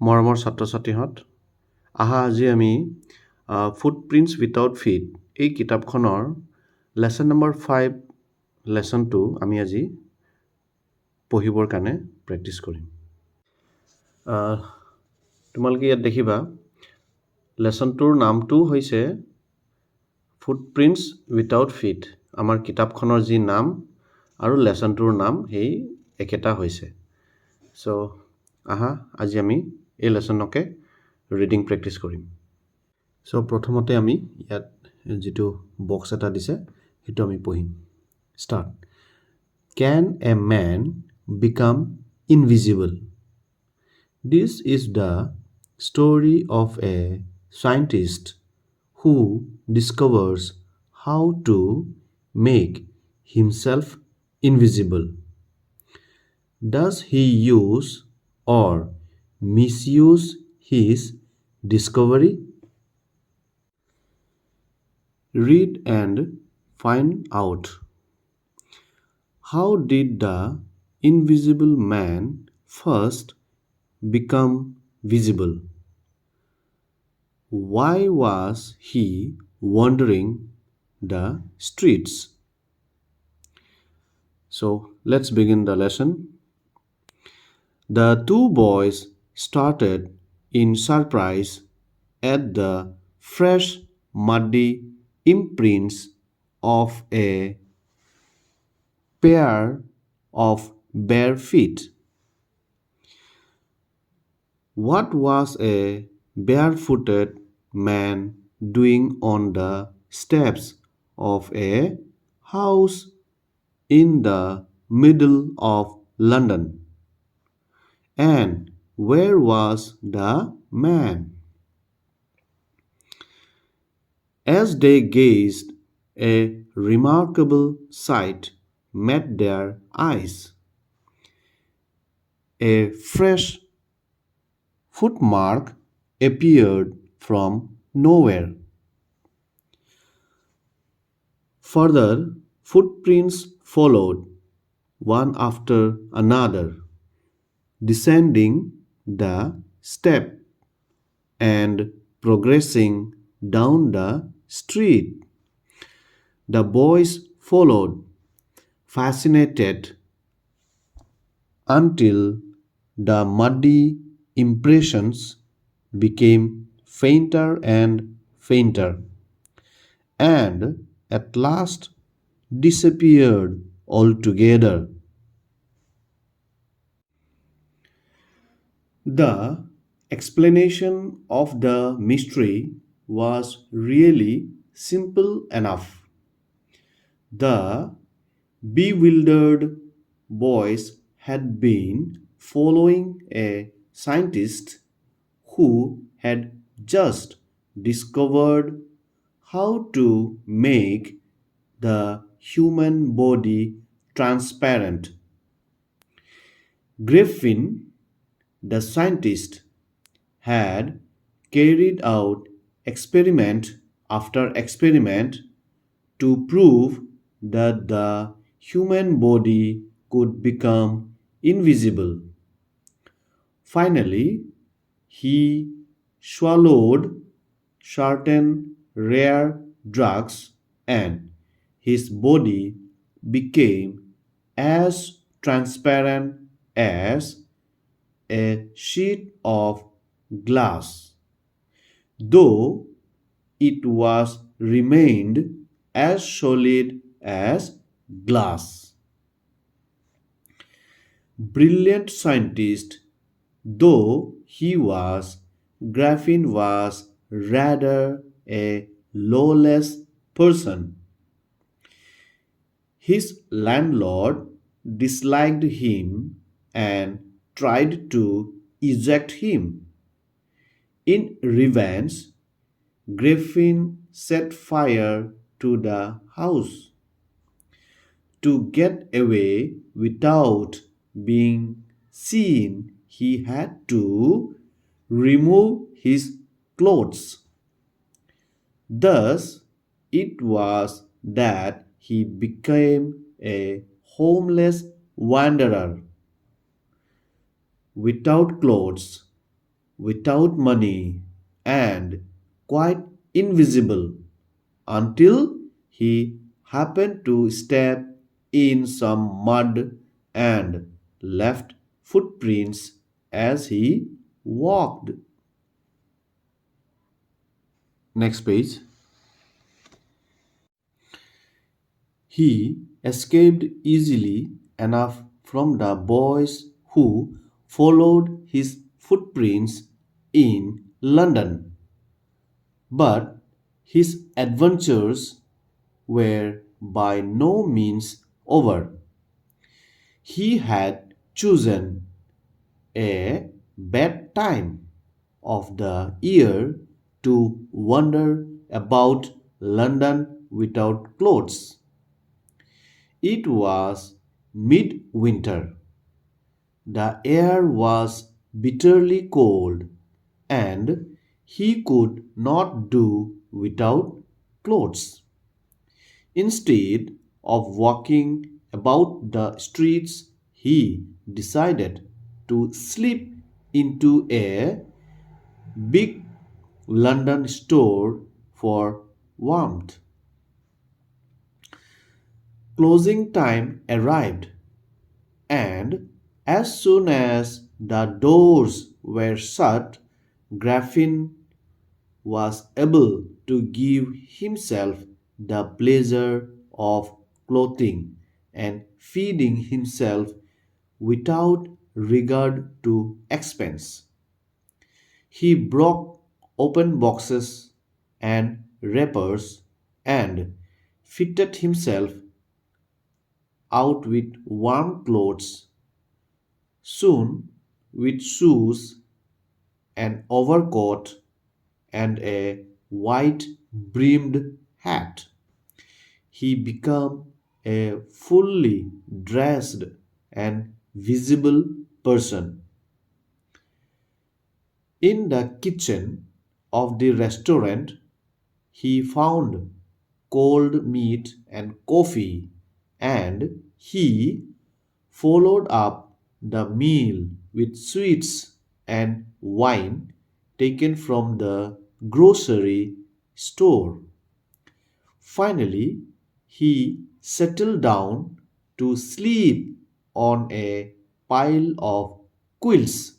মৰমৰ ছাত্ৰ ছাত্ৰীহঁত, আহা আজি আমি ফুটপ্ৰিণ্টছ উইথাউট ফিট এই কিতাপখনৰ লেচন নম্বৰ 5 লেচনটো আমি আজি পঢ়িবৰ কাৰণে প্ৰেক্টিছ কৰিম। তোমালোকে ইয়াত দেখিবা লেচনটোৰ নামটো হৈছে ফুটপ্ৰিণ্টছ উইথাউট ফিট। আমাৰ কিতাপখনৰ যি নাম আৰু লেচনটোৰ নাম সেই একেটা হৈছে। চ' আহা আজি আমি এই লেচনকে ৰিডিং প্ৰেক্টিছ কৰিম। চ' প্ৰথমতে আমি ইয়াত যিটো বক্স এটা দিছে সেইটো আমি পঢ়িম। Start. Can a man become invisible? This is the story of a scientist who discovers how to make himself invisible. Does he use or misuse his discovery? Read and find out. How did the invisible man first become visible? Why was he wandering the streets? So let's begin the lesson. The two boys started in surprise at the fresh, muddy imprints of a pair of bare feet. What was a barefooted man doing on the steps of a house in the middle of London? And where was the man? As they gazed, a remarkable sight met their eyes. A fresh footmark appeared from nowhere. Further footprints followed, one after another, descending the step and progressing down the street. The boys followed, fascinated, until the muddy impressions became fainter and fainter, and at last disappeared altogether. The explanation of the mystery was really simple enough. The bewildered boys had been following a scientist who had just discovered how to make the human body transparent. Griffin, the scientist, had carried out experiment after experiment to prove that the human body could become invisible. Finally, he swallowed certain rare drugs and his body became as transparent as a sheet of glass, though it was remained as solid as glass. Brilliant scientist though he was, Griffin was rather a lawless person. His landlord disliked him and tried to eject him. In revenge, Griffin set fire to the house. To get away without being seen, he had to remove his clothes. Thus, it was that he became a homeless wanderer without clothes, without money, and quite invisible until he happened to step in some mud and left footprints as he walked. Next page. He escaped easily enough from the boys who followed his footprints in London. But his adventures were by no means over. He had chosen a bad time of the year to wander about London without clothes. It was midwinter. The air was bitterly cold, and he could not do without clothes. Instead of walking about the streets, he decided to slip into a big London store for warmth. Closing time arrived, and as soon as the doors were shut, Graffin was able to give himself the pleasure of clothing and feeding himself without regard to expense. He broke open boxes and wrappers and fitted himself out with warm clothes, soon with shoes, an overcoat, and a white brimmed hat. He became a fully dressed and visible person. In the kitchen of the restaurant, he found cold meat and coffee, and he followed up the meal with sweets and wine taken from the grocery store. Finally, he settled down to sleep on a pile of quilts.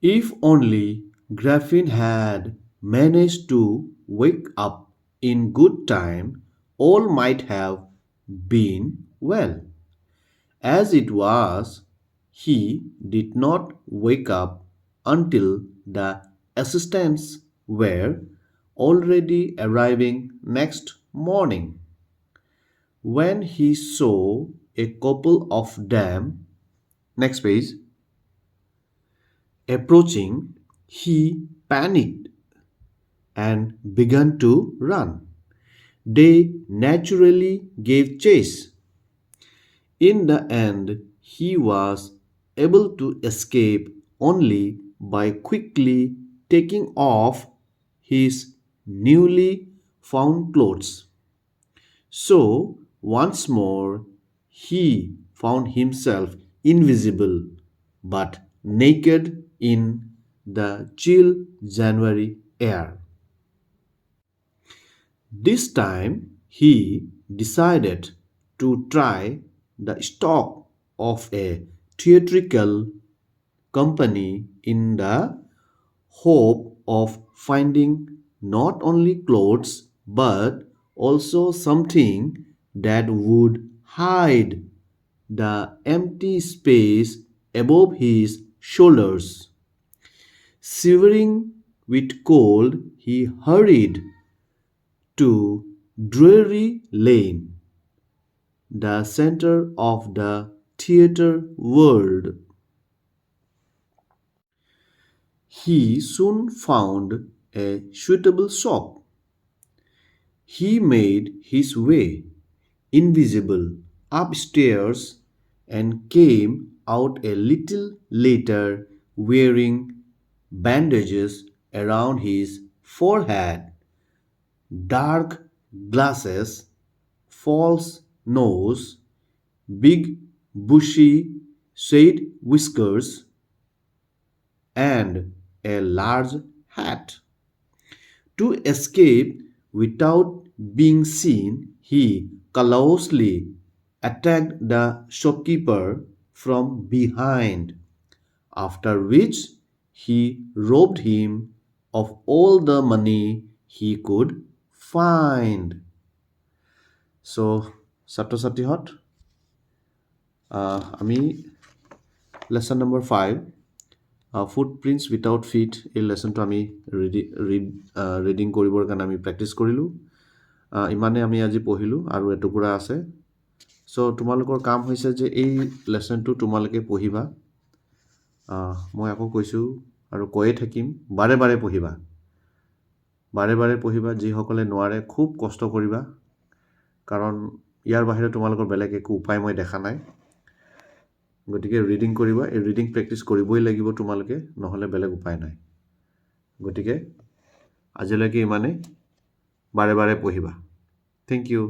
If only Graffin had managed to wake up in good time, all might have been well. As it was, he did not wake up until the assistants were already arriving next morning. When he saw a couple of them, next page, approaching, he panicked and began to run. They naturally gave chase. In the end, he was able to escape only by quickly taking off his newly found clothes. So, once more, he found himself invisible but naked in the chill January air. This time he decided to try the stock of a theatrical company in the hope of finding not only clothes but also something that would hide the empty space above his shoulders. Shivering with cold, he hurried to Drury Lane, the center of the theatre world. He soon found a suitable shop. He made his way, invisible, upstairs and came out a little later wearing bandages around his forehead, dark glasses, false nose, big bushy side whiskers, and a large hat. To escape without being seen, he callously attacked the shopkeeper from behind, after which he robbed him of all the money he could find. So, ছাত্ৰ ছাত্ৰীহঁত আমি lesson number 5 footprints without feet এই লেচনটো আমি reading কৰিবৰ কাৰণে আমি practice কৰিলোঁ। ইমানে আমি আজি পঢ়িলোঁ আৰু এটুকুৰা আছে। চ' তোমালোকৰ কাম হৈছে যে এই লেচনটো তোমালোকে পঢ়িবা। মই আকৌ কৈছোঁ আৰু কৈয়ে থাকিম, বাৰে বাৰে পঢ়িবা, বাৰে বাৰে পঢ়িবা। যিসকলে নোৱাৰে খুব কষ্ট কৰিবা, কাৰণ ইয়াৰ বাহিৰে তোমালোকৰ বেলেগ একো উপায় মই দেখা নাই। গতিকে ৰিডিং কৰিবা, এই ৰিডিং প্ৰেক্টিছ কৰিবই লাগিব তোমালোকে, নহ'লে বেলেগ উপায় নাই। গতিকে আজিলৈকে ইমানেই, বাৰে বাৰে পঢ়িবা। Thank you.